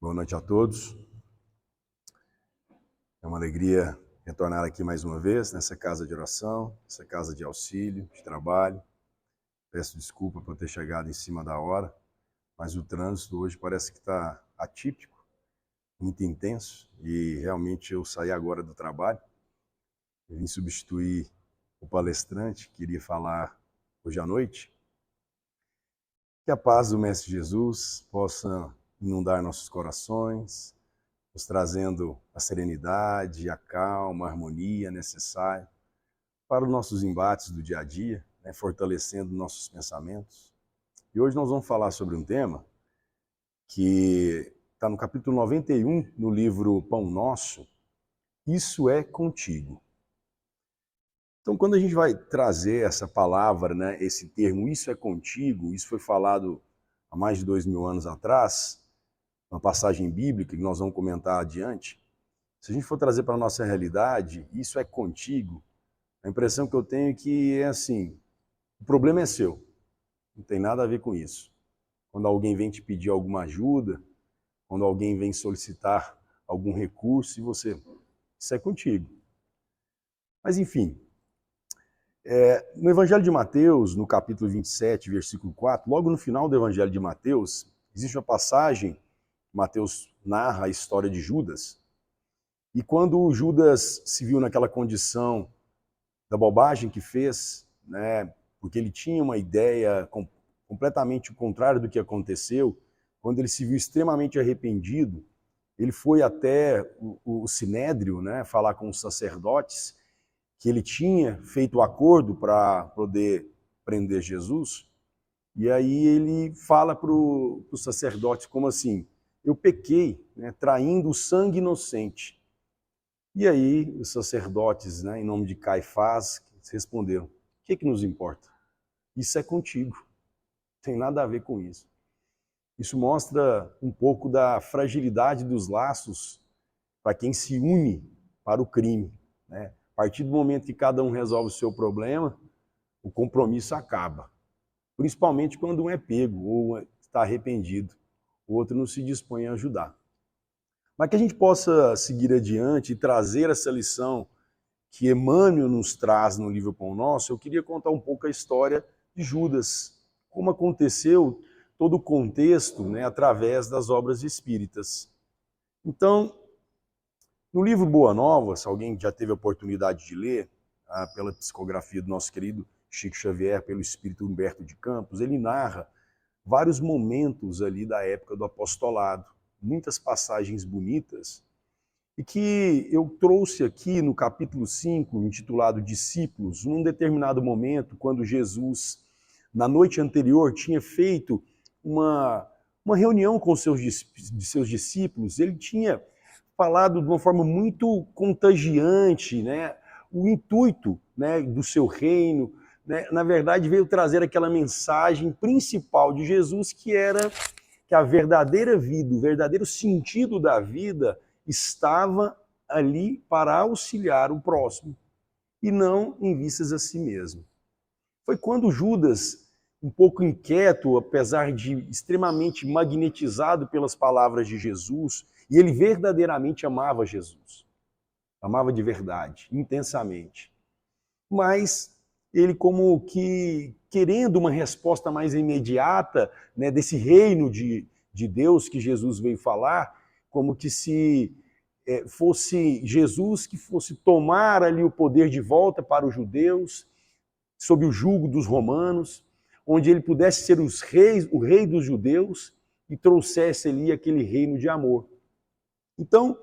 Boa noite a todos. É uma alegria retornar aqui mais uma vez, nessa casa de oração, nessa casa de auxílio, de trabalho. Peço desculpa por ter chegado em cima da hora, mas o trânsito hoje parece que está atípico, muito intenso, e realmente eu saí agora do trabalho, eu vim substituir o palestrante que iria falar hoje à noite. Que a paz do Mestre Jesus possa inundar nossos corações, nos trazendo a serenidade, a calma, a harmonia necessária para os nossos embates do dia a dia, fortalecendo nossos pensamentos. E hoje nós vamos falar sobre um tema que está no capítulo 91, no livro Pão Nosso, Isso é Contigo. Então, quando a gente vai trazer essa palavra, esse termo, isso é contigo, isso foi falado há mais de 2000 anos atrás, uma passagem bíblica que nós vamos comentar adiante. Se a gente for trazer para a nossa realidade, isso é contigo, a impressão que eu tenho é que é assim, o problema é seu, não tem nada a ver com isso. Quando alguém vem te pedir alguma ajuda, quando alguém vem solicitar algum recurso, e você, isso é contigo. Mas enfim, no Evangelho de Mateus, no capítulo 27, versículo 4, logo no final do Evangelho de Mateus, existe uma passagem, Mateus narra a história de Judas, e quando Judas se viu naquela condição da bobagem que fez, porque ele tinha uma ideia completamente contrária do que aconteceu, quando ele se viu extremamente arrependido, ele foi até o Sinédrio, falar com os sacerdotes, que ele tinha feito o acordo para poder prender Jesus, e aí ele fala para os sacerdotes como assim, eu pequei, traindo o sangue inocente. E aí os sacerdotes, em nome de Caifás, responderam, o que nos importa? Isso é contigo, não tem nada a ver com isso. Isso mostra um pouco da fragilidade dos laços para quem se une para o crime. A partir do momento que cada um resolve o seu problema, o compromisso acaba. Principalmente quando um é pego ou está arrependido, o outro não se dispõe a ajudar. Mas que a gente possa seguir adiante e trazer essa lição que Emmanuel nos traz no livro Pão Nosso, eu queria contar um pouco a história de Judas, como aconteceu todo o contexto, através das obras espíritas. Então, no livro Boa Nova, se alguém já teve a oportunidade de ler, pela psicografia do nosso querido Chico Xavier, pelo espírito Humberto de Campos, ele narra vários momentos ali da época do apostolado, muitas passagens bonitas, e que eu trouxe aqui no capítulo 5, intitulado Discípulos, num determinado momento, quando Jesus, na noite anterior, tinha feito uma reunião com seus discípulos, ele tinha falado de uma forma muito contagiante, o intuito do seu reino, na verdade veio trazer aquela mensagem principal de Jesus, que era que a verdadeira vida, o verdadeiro sentido da vida estava ali para auxiliar o próximo e não em vistas a si mesmo. Foi quando Judas, um pouco inquieto, apesar de extremamente magnetizado pelas palavras de Jesus, e ele verdadeiramente amava Jesus, amava de verdade, intensamente. Mas ele como que querendo uma resposta mais imediata, desse reino de Deus que Jesus veio falar, como que se fosse Jesus que fosse tomar ali o poder de volta para os judeus, sob o jugo dos romanos, onde ele pudesse ser o rei dos judeus e trouxesse ali aquele reino de amor. Então,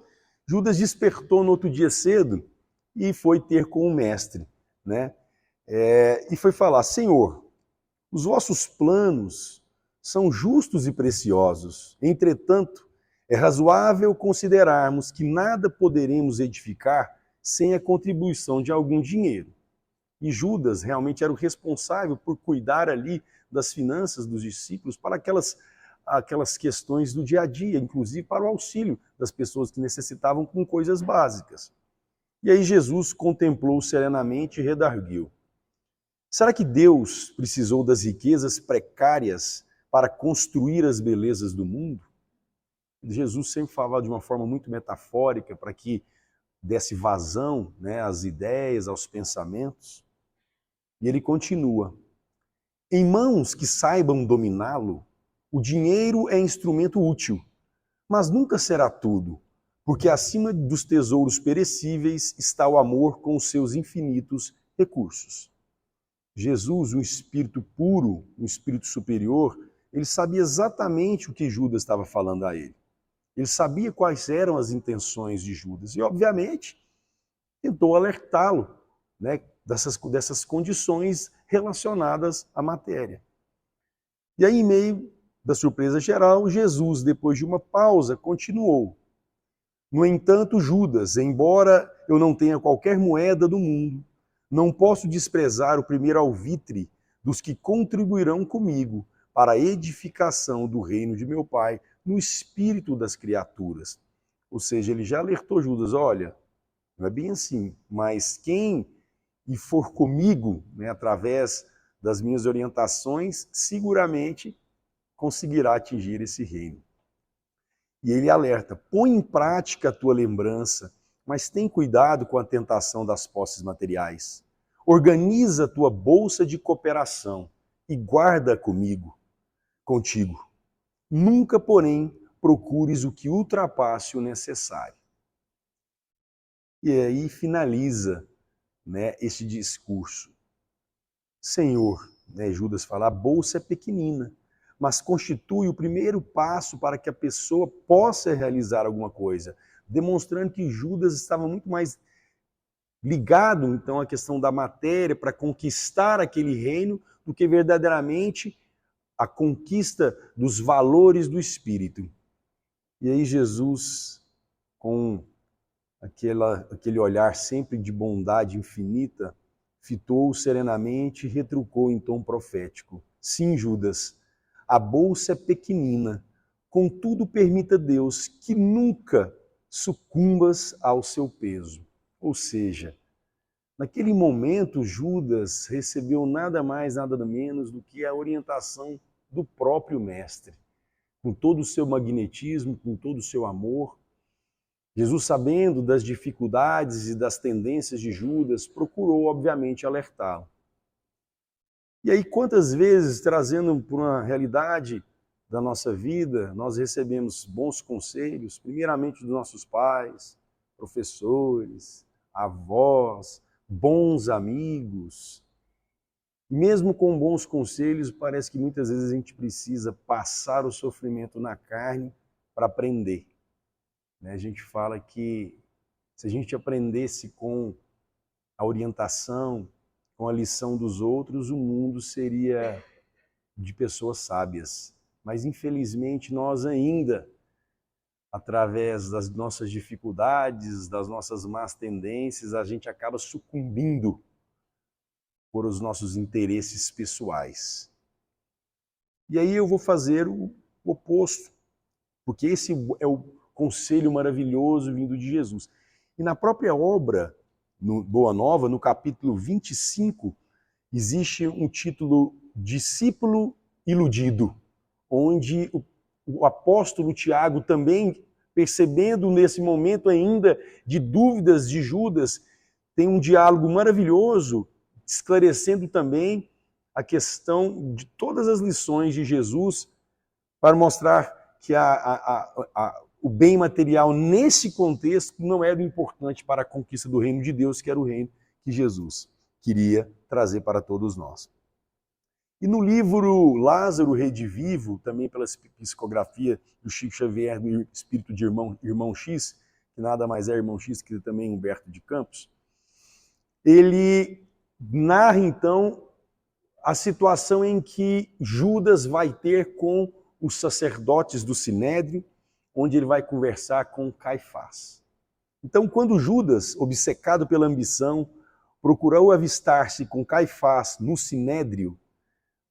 Judas despertou no outro dia cedo e foi ter com o mestre, e foi falar, Senhor, os vossos planos são justos e preciosos, entretanto, é razoável considerarmos que nada poderemos edificar sem a contribuição de algum dinheiro. E Judas realmente era o responsável por cuidar ali das finanças dos discípulos para aquelas questões do dia a dia, inclusive para o auxílio das pessoas que necessitavam com coisas básicas. E aí Jesus contemplou serenamente e redarguiu. Será que Deus precisou das riquezas precárias para construir as belezas do mundo? Jesus sempre falava de uma forma muito metafórica para que desse vazão, né, às ideias, aos pensamentos. E ele continua: em mãos que saibam dominá-lo, o dinheiro é instrumento útil, mas nunca será tudo, porque acima dos tesouros perecíveis está o amor com os seus infinitos recursos. Jesus, um espírito puro, um espírito superior, ele sabia exatamente o que Judas estava falando a ele. Ele sabia quais eram as intenções de Judas e, obviamente, tentou alertá-lo, né, dessas condições relacionadas à matéria. E aí, em meio da surpresa geral, Jesus, depois de uma pausa, continuou: no entanto, Judas, embora eu não tenha qualquer moeda do mundo, não posso desprezar o primeiro alvitre dos que contribuirão comigo para a edificação do reino de meu Pai no espírito das criaturas. Ou seja, ele já alertou Judas: olha, não é bem assim, mas quem for comigo, né, através das minhas orientações, seguramente conseguirá atingir esse reino. E ele alerta: põe em prática a tua lembrança, mas tem cuidado com a tentação das posses materiais. Organiza a tua bolsa de cooperação e guarda contigo. Nunca, porém, procures o que ultrapasse o necessário. E aí finaliza, né, esse discurso. Senhor, né, Judas fala, a bolsa é pequenina, mas constitui o primeiro passo para que a pessoa possa realizar alguma coisa, demonstrando que Judas estava muito mais ligado, então, à questão da matéria para conquistar aquele reino do que verdadeiramente a conquista dos valores do Espírito. E aí Jesus, com aquele olhar sempre de bondade infinita, fitou-o serenamente e retrucou em tom profético: sim, Judas, a bolsa é pequenina, contudo permita Deus que nunca sucumbas ao seu peso. Ou seja, naquele momento Judas recebeu nada mais, nada menos do que a orientação do próprio Mestre, com todo o seu magnetismo, com todo o seu amor. Jesus, sabendo das dificuldades e das tendências de Judas, procurou, obviamente, alertá-lo. E aí, quantas vezes, trazendo para uma realidade da nossa vida, nós recebemos bons conselhos, primeiramente dos nossos pais, professores, avós, bons amigos. E mesmo com bons conselhos, parece que muitas vezes a gente precisa passar o sofrimento na carne para aprender. A gente fala que se a gente aprendesse com a orientação, com a lição dos outros, o mundo seria de pessoas sábias. Mas, infelizmente, nós ainda, através das nossas dificuldades, das nossas más tendências, a gente acaba sucumbindo por os nossos interesses pessoais. E aí eu vou fazer o oposto, porque esse é o conselho maravilhoso vindo de Jesus. E na própria obra, no Boa Nova, no capítulo 25, existe um título Discípulo Iludido, onde o apóstolo Tiago também, percebendo nesse momento ainda de dúvidas de Judas, tem um diálogo maravilhoso, esclarecendo também a questão de todas as lições de Jesus, para mostrar que o bem material, nesse contexto, não era importante para a conquista do reino de Deus, que era o reino que Jesus queria trazer para todos nós. E no livro Lázaro Redivivo, também pela psicografia do Chico Xavier, do Espírito de Irmão X, que nada mais é Irmão X que também Humberto de Campos, ele narra então a situação em que Judas vai ter com os sacerdotes do Sinédrio, onde ele vai conversar com Caifás. Então, quando Judas, obcecado pela ambição, procurou avistar-se com Caifás no Sinédrio,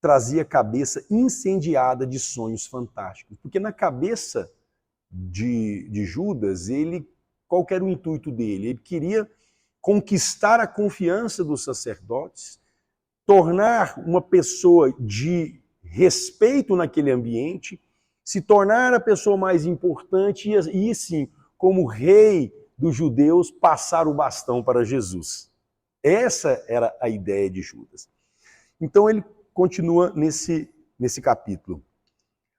trazia cabeça incendiada de sonhos fantásticos. Porque na cabeça de Judas, qual era o intuito dele? Ele queria conquistar a confiança dos sacerdotes, tornar uma pessoa de respeito naquele ambiente, se tornar a pessoa mais importante e sim, como rei dos judeus, passar o bastão para Jesus. Essa era a ideia de Judas. Então ele continua nesse capítulo.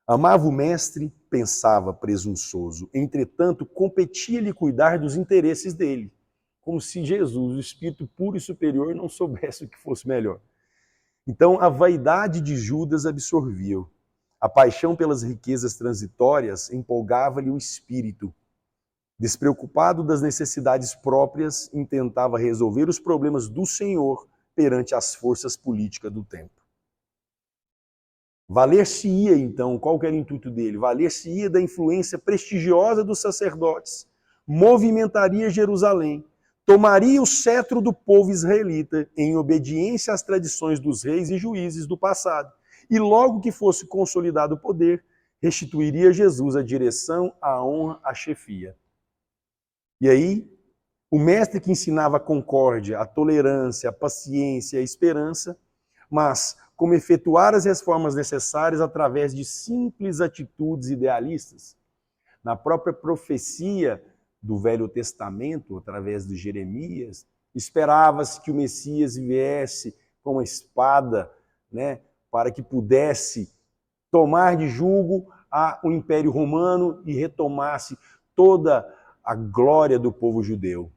Amava o mestre, pensava presunçoso, entretanto competia-lhe cuidar dos interesses dele, como se Jesus, o Espírito puro e superior, não soubesse o que fosse melhor. Então a vaidade de Judas absorvia-o. A paixão pelas riquezas transitórias empolgava-lhe o espírito. Despreocupado das necessidades próprias, intentava resolver os problemas do Senhor perante as forças políticas do tempo. Valer-se-ia, então, qual que era o intuito dele? Valer-se-ia da influência prestigiosa dos sacerdotes, movimentaria Jerusalém, tomaria o cetro do povo israelita em obediência às tradições dos reis e juízes do passado, e logo que fosse consolidado o poder, restituiria a Jesus a direção, a honra, a chefia. E aí, o mestre que ensinava a concórdia, a tolerância, a paciência, a esperança, mas como efetuar as reformas necessárias através de simples atitudes idealistas. Na própria profecia do Velho Testamento, através de Jeremias, esperava-se que o Messias viesse com uma espada, né, para que pudesse tomar de jugo o Império Romano e retomasse toda a glória do povo judeu.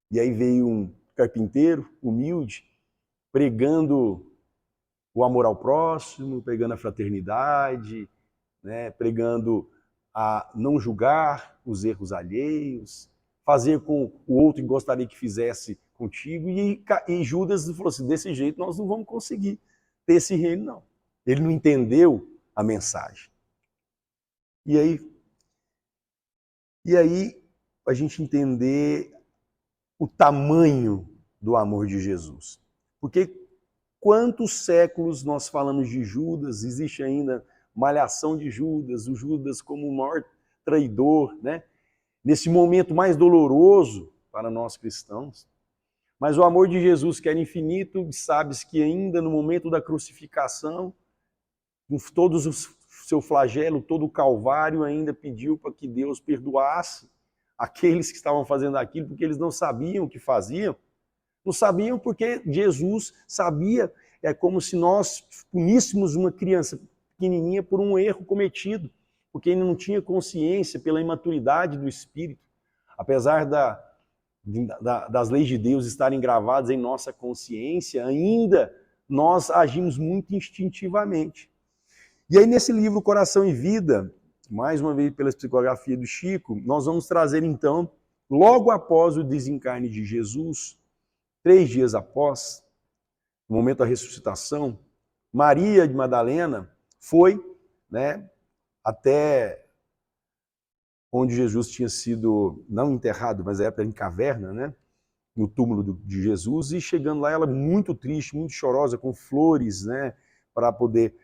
E aí veio um carpinteiro humilde, pregando o amor ao próximo, pregando a fraternidade, né, pregando a não julgar os erros alheios, fazer com o outro que gostaria que fizesse contigo. E Judas falou assim, desse jeito nós não vamos conseguir ter esse reino, não. Ele não entendeu a mensagem. E aí a gente entender o tamanho do amor de Jesus. Porque quantos séculos nós falamos de Judas, existe ainda malhação de Judas, o Judas como o maior traidor, né? Nesse momento mais doloroso para nós cristãos. Mas o amor de Jesus, que era infinito, sabes que ainda no momento da crucificação, com todos os seu flagelo, todo o calvário, ainda pediu para que Deus perdoasse aqueles que estavam fazendo aquilo, porque eles não sabiam o que faziam. Não sabiam porque Jesus sabia, é como se nós puníssemos uma criança pequenininha por um erro cometido, porque ele não tinha consciência pela imaturidade do espírito. Apesar das leis de Deus estarem gravadas em nossa consciência, ainda nós agimos muito instintivamente. E aí nesse livro Coração e Vida, mais uma vez pela psicografia do Chico, nós vamos trazer então, logo após o desencarne de Jesus, 3 dias após, no momento da ressuscitação, Maria de Madalena foi, né, até onde Jesus tinha sido, não enterrado, mas era em caverna, né, no túmulo de Jesus, e chegando lá ela muito triste, muito chorosa, com flores, né, para poder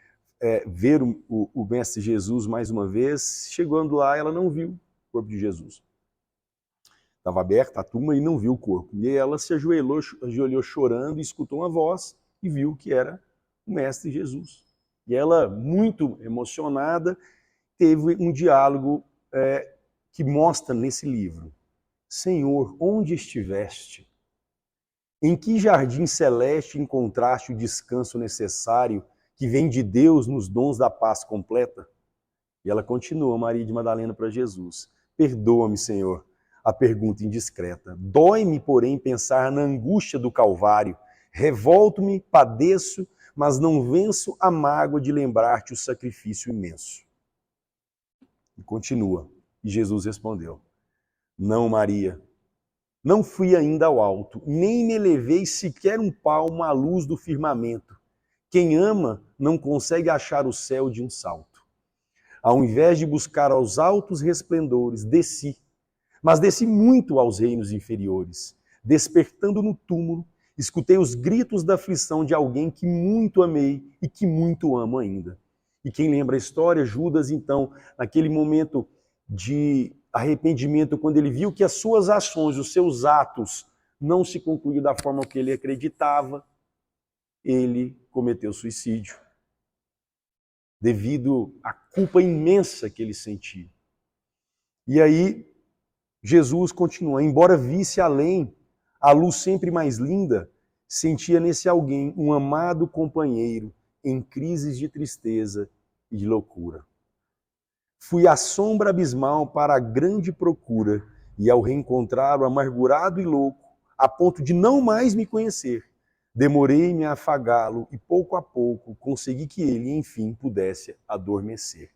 ver o Mestre Jesus mais uma vez. Chegando lá, ela não viu o corpo de Jesus. Estava aberta a tumba e não viu o corpo. E ela se ajoelhou chorando e escutou uma voz e viu que era o Mestre Jesus. E ela, muito emocionada, teve um diálogo que mostra nesse livro. Senhor, onde estiveste? Em que jardim celeste encontraste o descanso necessário que vem de Deus nos dons da paz completa? E ela continua, Maria de Madalena, para Jesus. Perdoa-me, Senhor, a pergunta indiscreta. Dói-me, porém, pensar na angústia do Calvário. Revolto-me, padeço, mas não venço a mágoa de lembrar-te o sacrifício imenso. E continua. E Jesus respondeu, não, Maria, não fui ainda ao alto, nem me elevei sequer um palmo à luz do firmamento. Quem ama não consegue achar o céu de um salto. Ao invés de buscar aos altos resplendores, desci, mas desci muito aos reinos inferiores. Despertando no túmulo, escutei os gritos da aflição de alguém que muito amei e que muito amo ainda. E quem lembra a história, Judas, então, naquele momento de arrependimento, quando ele viu que as suas ações, os seus atos, não se concluíram da forma que ele acreditava, ele cometeu suicídio. devido à culpa imensa que ele sentia. E aí, Jesus continua, embora visse além, a luz sempre mais linda, sentia nesse alguém um amado companheiro em crises de tristeza e de loucura. Fui à sombra abismal para a grande procura, e ao reencontrá-lo amargurado e louco, a ponto de não mais me conhecer, demorei-me a afagá-lo e pouco a pouco consegui que ele, enfim, pudesse adormecer.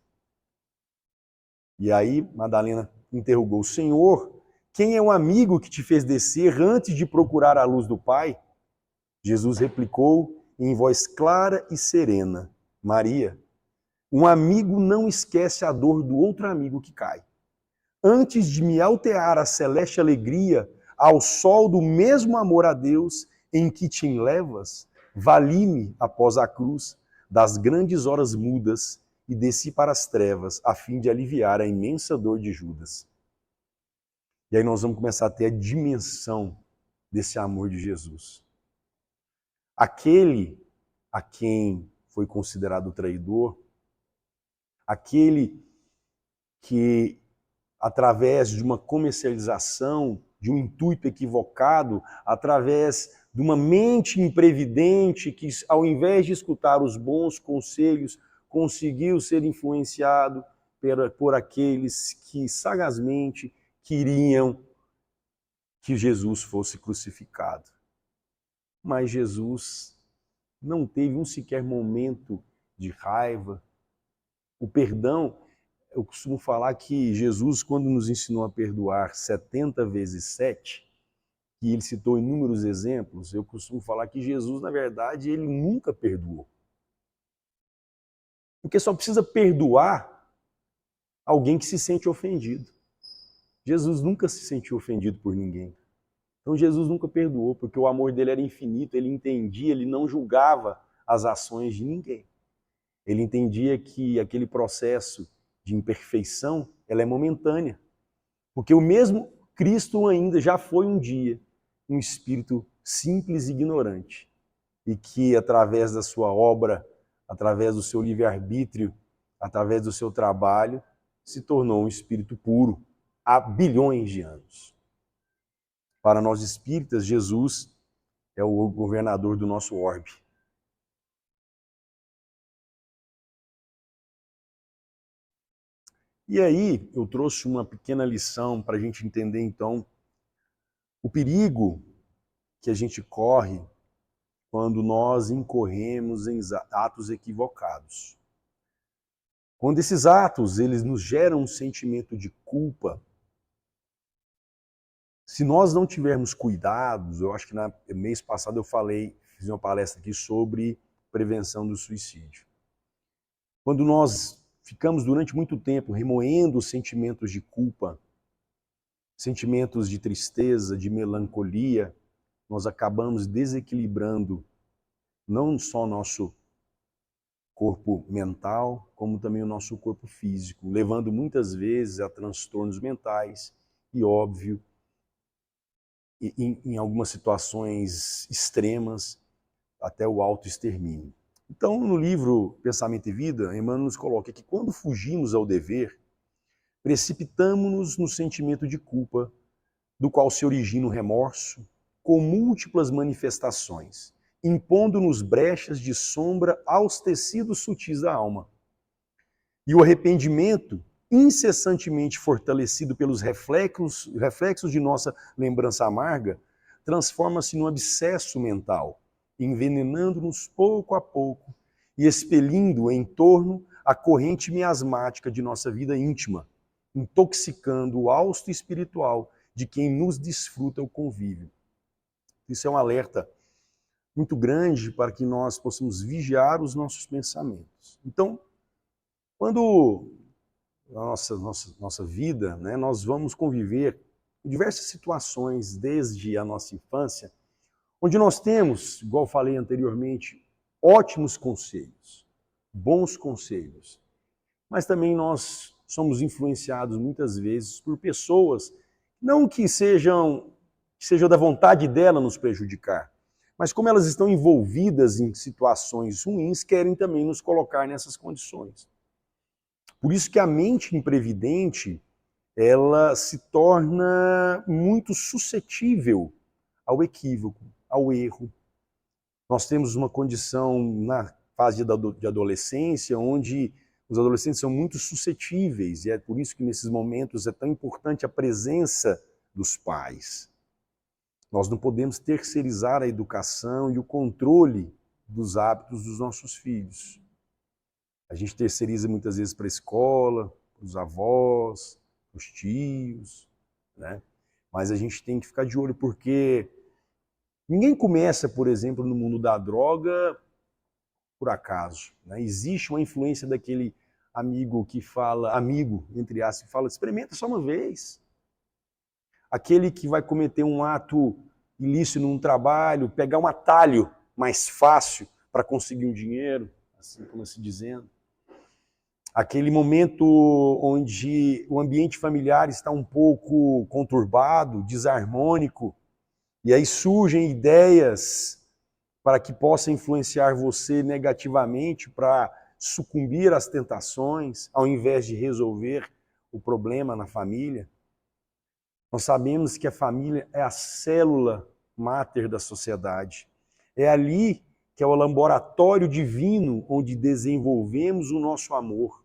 E aí Madalena interrogou, Senhor, quem é o amigo que te fez descer antes de procurar a luz do Pai? Jesus replicou em voz clara e serena, Maria, um amigo não esquece a dor do outro amigo que cai. Antes de me altear a celeste alegria, ao sol do mesmo amor a Deus em que te enlevas, vali-me após a cruz das grandes horas mudas e desci para as trevas a fim de aliviar a imensa dor de Judas. E aí nós vamos começar a ter a dimensão desse amor de Jesus. Aquele a quem foi considerado traidor, aquele que, através de uma comercialização, de um intuito equivocado, através de uma mente imprevidente que, ao invés de escutar os bons conselhos, conseguiu ser influenciado por aqueles que sagazmente queriam que Jesus fosse crucificado. Mas Jesus não teve um sequer momento de raiva. O perdão, eu costumo falar que Jesus, quando nos ensinou a perdoar 70 vezes 7, que ele citou inúmeros exemplos, eu costumo falar que Jesus, na verdade, ele nunca perdoou. Porque só precisa perdoar alguém que se sente ofendido. Jesus nunca se sentiu ofendido por ninguém. Então Jesus nunca perdoou, porque o amor dele era infinito, ele entendia, ele não julgava as ações de ninguém. Ele entendia que aquele processo de imperfeição, ela é momentânea. Porque o mesmo Cristo ainda já foi um dia um espírito simples e ignorante. E que através da sua obra, através do seu livre-arbítrio, através do seu trabalho, se tornou um espírito puro há bilhões de anos. Para nós espíritas, Jesus é o governador do nosso orbe. E aí eu trouxe uma pequena lição para a gente entender então o perigo que a gente corre quando nós incorremos em atos equivocados. Quando esses atos eles nos geram um sentimento de culpa, se nós não tivermos cuidados, eu acho que no mês passado eu fiz uma palestra aqui sobre prevenção do suicídio. Quando nós ficamos durante muito tempo remoendo sentimentos de culpa, sentimentos de tristeza, de melancolia, nós acabamos desequilibrando não só nosso corpo mental, como também o nosso corpo físico, levando muitas vezes a transtornos mentais e, óbvio, em algumas situações extremas, até o autoextermínio. Então, no livro Pensamento e Vida, Emmanuel nos coloca que quando fugimos ao dever, precipitamo-nos no sentimento de culpa, do qual se origina o remorso, com múltiplas manifestações, impondo-nos brechas de sombra aos tecidos sutis da alma. E o arrependimento, incessantemente fortalecido pelos reflexos de nossa lembrança amarga, transforma-se num abscesso mental, envenenando-nos pouco a pouco e expelindo em torno a corrente miasmática de nossa vida íntima, intoxicando o hausto espiritual de quem nos desfruta o convívio. Isso é um alerta muito grande para que nós possamos vigiar os nossos pensamentos. Então, quando na nossa vida, né, nós vamos conviver em diversas situações desde a nossa infância, onde nós temos, igual falei anteriormente, ótimos conselhos, bons conselhos, mas também nós somos influenciados muitas vezes por pessoas, não que sejam da vontade dela nos prejudicar, mas como elas estão envolvidas em situações ruins, querem também nos colocar nessas condições. Por isso que a mente imprevidente, ela se torna muito suscetível ao equívoco, ao erro. Nós temos uma condição na fase de adolescência, onde os adolescentes são muito suscetíveis, e é por isso que nesses momentos é tão importante a presença dos pais. Nós não podemos terceirizar a educação e o controle dos hábitos dos nossos filhos. A gente terceiriza muitas vezes para a escola, para os avós, para os tios, né? Mas a gente tem que ficar de olho, porque ninguém começa, por exemplo, no mundo da droga por acaso, né? Existe uma influência daquele amigo que fala, amigo, entre aspas, que fala, experimenta só uma vez. Aquele que vai cometer um ato ilícito num trabalho, pegar um atalho mais fácil para conseguir um dinheiro, assim como se dizendo. Aquele momento onde o ambiente familiar está um pouco conturbado, desarmônico, e aí surgem ideias para que possa influenciar você negativamente para sucumbir às tentações, ao invés de resolver o problema na família. Nós sabemos que a família é a célula máter da sociedade. É ali que é o laboratório divino onde desenvolvemos o nosso amor.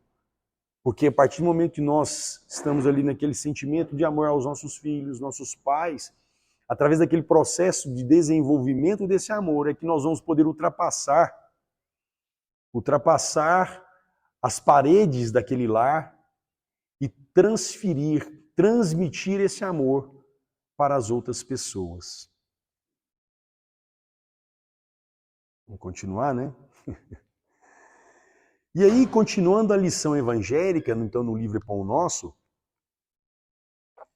Porque a partir do momento que nós estamos ali naquele sentimento de amor aos nossos filhos, nossos pais, através daquele processo de desenvolvimento desse amor, é que nós vamos poder ultrapassar as paredes daquele lar e transmitir esse amor para as outras pessoas. Vamos continuar, né? E aí, continuando a lição evangélica, então no livro Pão Nosso,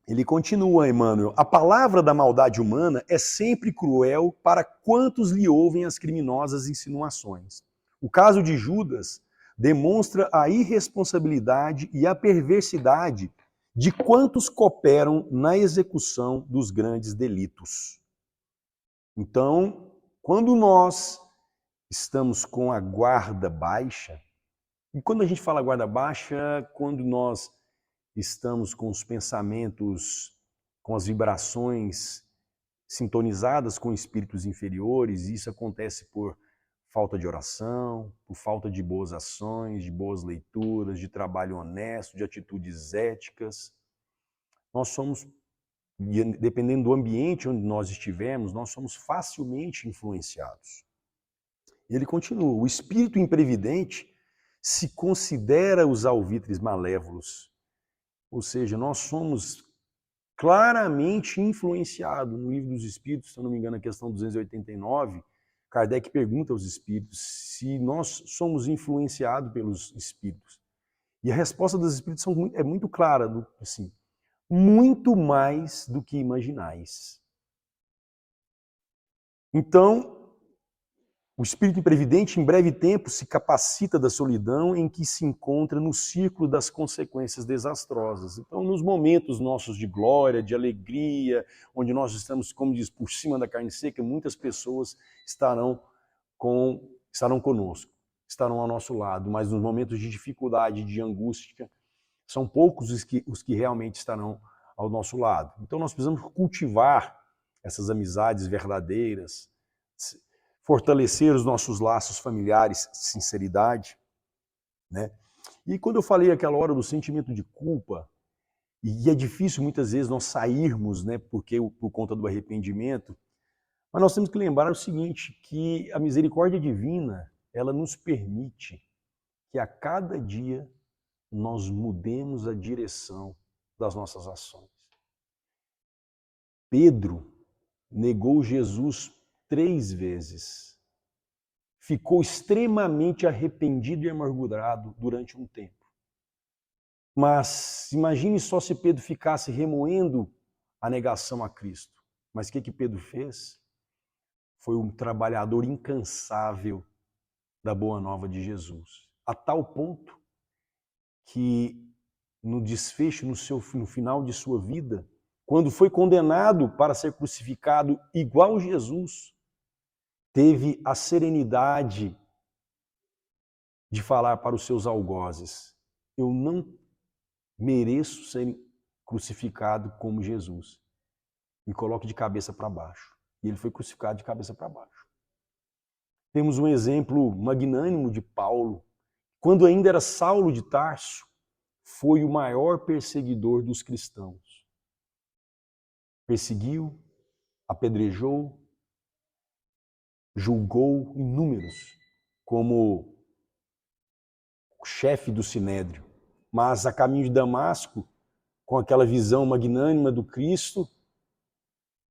ele continua, Emmanuel, a palavra da maldade humana é sempre cruel para quantos lhe ouvem as criminosas insinuações. O caso de Judas demonstra a irresponsabilidade e a perversidade de quantos cooperam na execução dos grandes delitos. Então, quando nós estamos com a guarda baixa, e quando a gente fala guarda baixa, quando nós estamos com os pensamentos, com as vibrações sintonizadas com espíritos inferiores, e isso acontece por falta de oração, por falta de boas ações, de boas leituras, de trabalho honesto, de atitudes éticas. Nós somos, dependendo do ambiente onde nós estivermos, nós somos facilmente influenciados. E ele continua, o espírito imprevidente se considera os alvitres malévolos, ou seja, nós somos claramente influenciados. No Livro dos Espíritos, se eu não me engano, a questão 289, Kardec pergunta aos espíritos se nós somos influenciados pelos espíritos. E a resposta dos espíritos é muito clara, assim, muito mais do que imaginais. Então, o espírito imprevidente, em breve tempo, se capacita da solidão em que se encontra no círculo das consequências desastrosas. Então, nos momentos nossos de glória, de alegria, onde nós estamos, como diz, por cima da carne seca, muitas pessoas estarão conosco, estarão ao nosso lado. Mas nos momentos de dificuldade, de angústia, são poucos os que realmente estarão ao nosso lado. Então, nós precisamos cultivar essas amizades verdadeiras, fortalecer os nossos laços familiares, sinceridade, né? E quando eu falei aquela hora do sentimento de culpa, e é difícil muitas vezes nós sairmos, né, por conta do arrependimento, mas nós temos que lembrar o seguinte, que a misericórdia divina, ela nos permite que a cada dia nós mudemos a direção das nossas ações. Pedro negou Jesus 3 vezes. Ficou extremamente arrependido e amargurado durante um tempo. Mas imagine só se Pedro ficasse remoendo a negação a Cristo. Mas o que Pedro fez? Foi um trabalhador incansável da boa nova de Jesus. A tal ponto que no desfecho, no final de sua vida, quando foi condenado para ser crucificado igual Jesus, teve a serenidade de falar para os seus algozes: eu não mereço ser crucificado como Jesus. Me coloque de cabeça para baixo. E ele foi crucificado de cabeça para baixo. Temos um exemplo magnânimo de Paulo. Quando ainda era Saulo de Tarso, foi o maior perseguidor dos cristãos. Perseguiu, apedrejou, julgou inúmeros como chefe do Sinédrio. Mas a caminho de Damasco, com aquela visão magnânima do Cristo,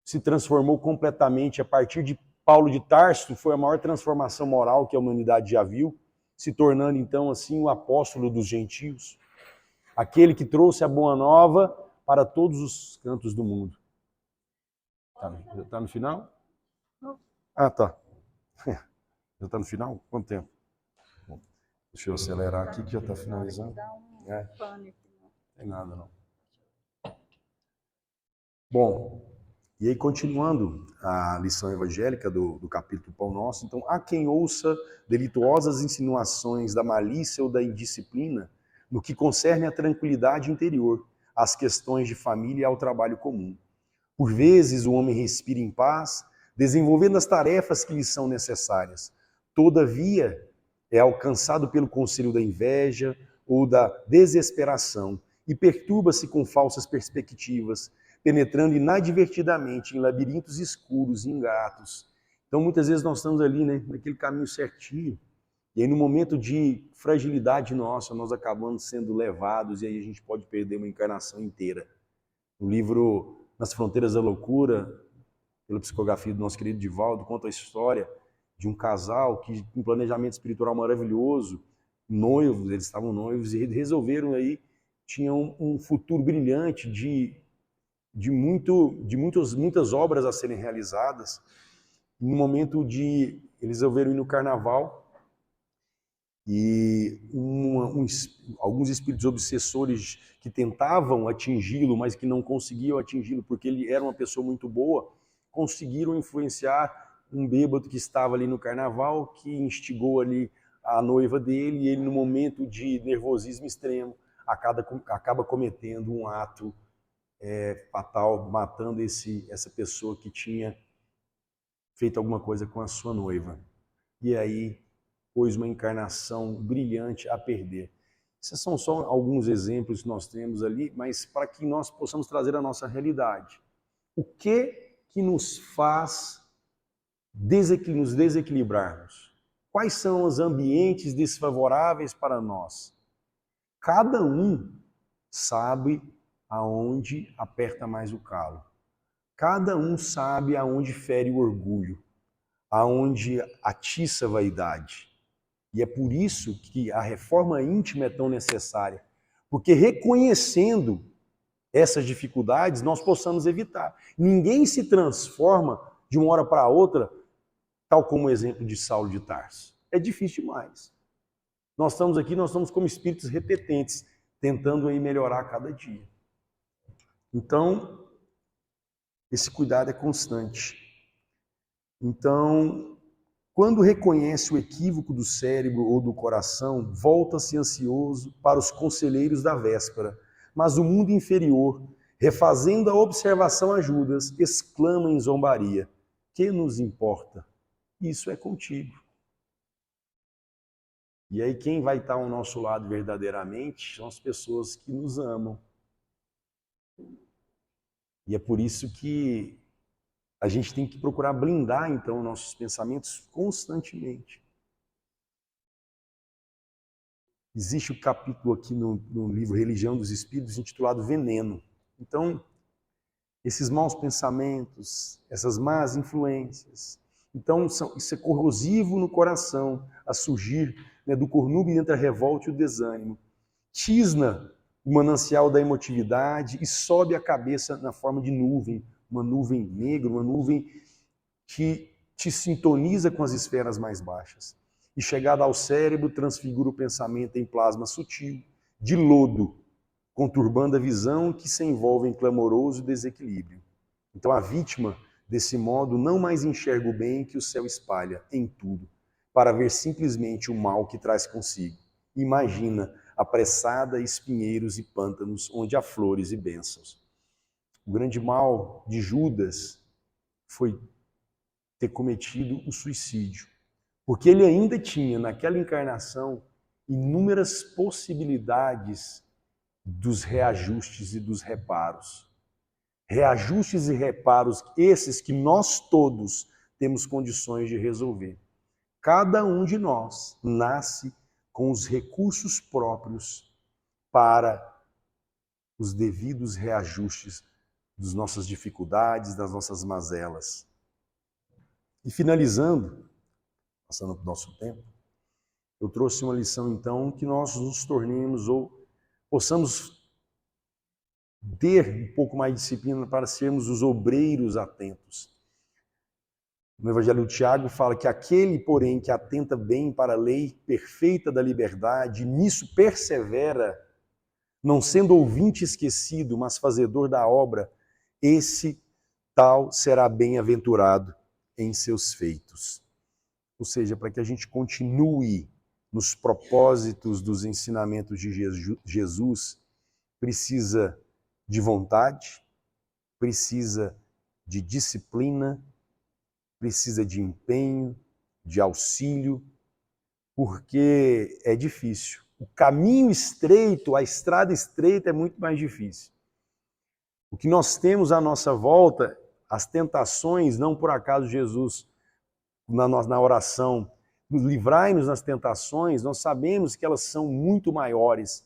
se transformou completamente. A partir de Paulo de Tarso, foi a maior transformação moral que a humanidade já viu, se tornando então assim o apóstolo dos gentios, aquele que trouxe a boa nova para todos os cantos do mundo. Já está no final? Ah, tá. Já está no final? Quanto tempo? Bom, deixa eu acelerar aqui que já está finalizando. Não tem nada não. Bom, e aí continuando a lição evangélica do capítulo Pão Nosso, então, há quem ouça delituosas insinuações da malícia ou da indisciplina no que concerne à tranquilidade interior, às questões de família e ao trabalho comum. Por vezes o homem respira em paz, desenvolvendo as tarefas que lhe são necessárias. Todavia, é alcançado pelo conselho da inveja ou da desesperação e perturba-se com falsas perspectivas, penetrando inadvertidamente em labirintos escuros e ingratos. Então, muitas vezes nós estamos ali, né, naquele caminho certinho, e aí no momento de fragilidade nossa, nós acabamos sendo levados, e aí a gente pode perder uma encarnação inteira. No livro Nas Fronteiras da Loucura, pela psicografia do nosso querido Divaldo, conta a história de um casal que, com um planejamento espiritual maravilhoso, noivos, eles estavam noivos, e resolveram aí, tinham um futuro brilhante de muitas obras a serem realizadas. No momento de eles resolveram ir no carnaval, e alguns espíritos obsessores que tentavam atingi-lo, mas que não conseguiam atingi-lo porque ele era uma pessoa muito boa, conseguiram influenciar um bêbado que estava ali no carnaval, que instigou ali a noiva dele, e ele, no momento de nervosismo extremo, acaba cometendo um ato fatal, matando essa pessoa que tinha feito alguma coisa com a sua noiva. E aí pôs uma encarnação brilhante a perder. Esses são só alguns exemplos que nós temos ali, mas para que nós possamos trazer a nossa realidade. O que nos faz nos desequilibrarmos? Quais são os ambientes desfavoráveis para nós? Cada um sabe aonde aperta mais o calo. Cada um sabe aonde fere o orgulho, aonde atiça a vaidade. E é por isso que a reforma íntima é tão necessária, porque reconhecendo essas dificuldades, nós possamos evitar. Ninguém se transforma de uma hora para outra, tal como o exemplo de Saulo de Tarso. É difícil demais. Nós estamos como espíritos repetentes, tentando aí melhorar a cada dia. Então, esse cuidado é constante. Então, quando reconhece o equívoco do cérebro ou do coração, volta-se ansioso para os conselheiros da véspera. Mas o mundo inferior, refazendo a observação a Judas, exclama em zombaria: que nos importa? Isso é contigo. E aí quem vai estar ao nosso lado verdadeiramente são as pessoas que nos amam. E é por isso que a gente tem que procurar blindar, então, nossos pensamentos constantemente. Existe um capítulo aqui no livro Religião dos Espíritos intitulado Veneno. Então, esses maus pensamentos, essas más influências, então isso é corrosivo no coração, a surgir, né, do cornúbio entre a revolta e o desânimo. Tisna o manancial da emotividade e sobe a cabeça na forma de nuvem, uma nuvem negra, uma nuvem que te sintoniza com as esferas mais baixas. E chegada ao cérebro, transfigura o pensamento em plasma sutil, de lodo, conturbando a visão que se envolve em clamoroso desequilíbrio. Então a vítima Desse modo, não mais enxerga o bem que o céu espalha em tudo, para ver simplesmente o mal que traz consigo. Imagina apressada espinheiros e pântanos, onde há flores e bênçãos. O grande mal de Judas foi ter cometido o suicídio, porque ele ainda tinha, naquela encarnação, inúmeras possibilidades dos reajustes e dos reparos. Reajustes e reparos esses que nós todos temos condições de resolver. Cada um de nós nasce com os recursos próprios para os devidos reajustes das nossas dificuldades, das nossas mazelas. E finalizando, passando para o nosso tempo, eu trouxe uma lição então que nós nos tornemos ou possamos ter um pouco mais de disciplina para sermos os obreiros atentos. No Evangelho de Tiago fala que aquele, porém, que atenta bem para a lei perfeita da liberdade, nisso persevera, não sendo ouvinte esquecido, mas fazedor da obra, esse tal será bem-aventurado em seus feitos. Ou seja, para que a gente continue nos propósitos dos ensinamentos de Jesus, precisa de vontade, precisa de disciplina, precisa de empenho, de auxílio, porque é difícil. O caminho estreito, a estrada estreita é muito mais difícil. O que nós temos à nossa volta, as tentações, não por acaso Jesus, na oração, livrai-nos das tentações, nós sabemos que elas são muito maiores.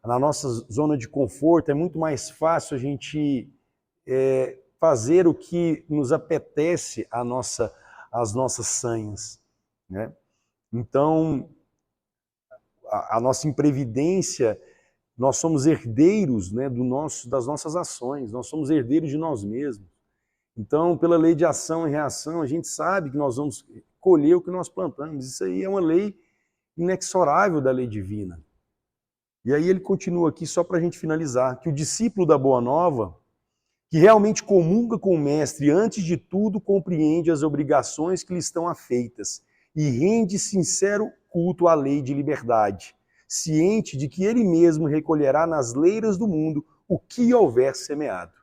Na nossa zona de conforto é muito mais fácil a gente fazer o que nos apetece as nossas sanhas, né? Então, a nossa imprevidência, nós somos herdeiros, né, das nossas ações, nós somos herdeiros de nós mesmos. Então, pela lei de ação e reação, a gente sabe que nós vamos colher o que nós plantamos. Isso aí é uma lei inexorável da lei divina. E aí ele continua aqui, só para a gente finalizar, que o discípulo da Boa Nova, que realmente comunga com o Mestre, antes de tudo compreende as obrigações que lhe estão afeitas e rende sincero culto à lei de liberdade, ciente de que ele mesmo recolherá nas leiras do mundo o que houver semeado.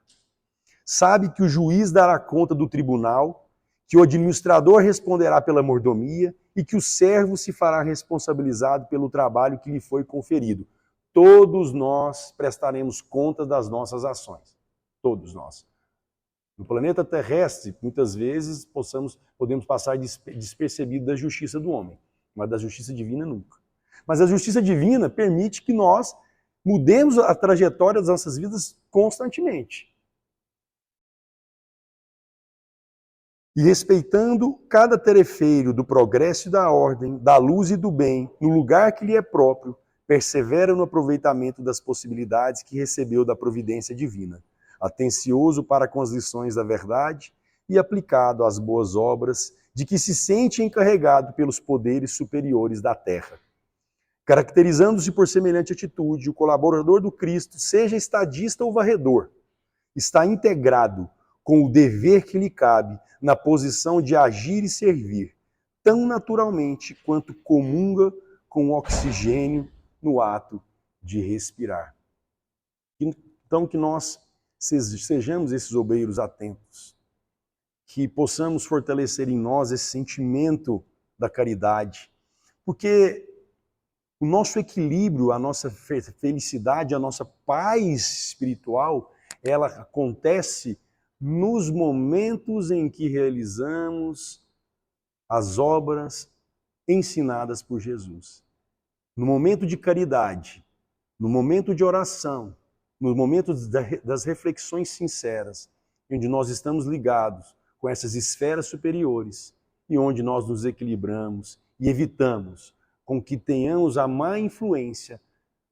Sabe que o juiz dará conta do tribunal, que o administrador responderá pela mordomia e que o servo se fará responsabilizado pelo trabalho que lhe foi conferido. Todos nós prestaremos conta das nossas ações. Todos nós. No planeta terrestre, muitas vezes podemos passar despercebido da justiça do homem, mas da justiça divina nunca. Mas a justiça divina permite que nós mudemos a trajetória das nossas vidas constantemente. E respeitando cada tarefeiro do progresso e da ordem, da luz e do bem, no lugar que lhe é próprio, persevera no aproveitamento das possibilidades que recebeu da providência divina, atencioso para com as lições da verdade e aplicado às boas obras de que se sente encarregado pelos poderes superiores da terra. Caracterizando-se por semelhante atitude, o colaborador do Cristo, seja estadista ou varredor, está integrado com o dever que lhe cabe na posição de agir e servir, tão naturalmente quanto comunga com o oxigênio no ato de respirar. Então que nós sejamos esses obreiros atentos, que possamos fortalecer em nós esse sentimento da caridade, porque o nosso equilíbrio, a nossa felicidade, a nossa paz espiritual, ela acontece nos momentos em que realizamos as obras ensinadas por Jesus. No momento de caridade, no momento de oração, no momento das reflexões sinceras, onde nós estamos ligados com essas esferas superiores e onde nós nos equilibramos e evitamos com que tenhamos a má influência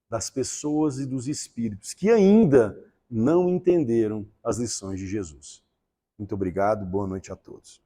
das pessoas e dos espíritos que ainda não entenderam as lições de Jesus. Muito obrigado, boa noite a todos.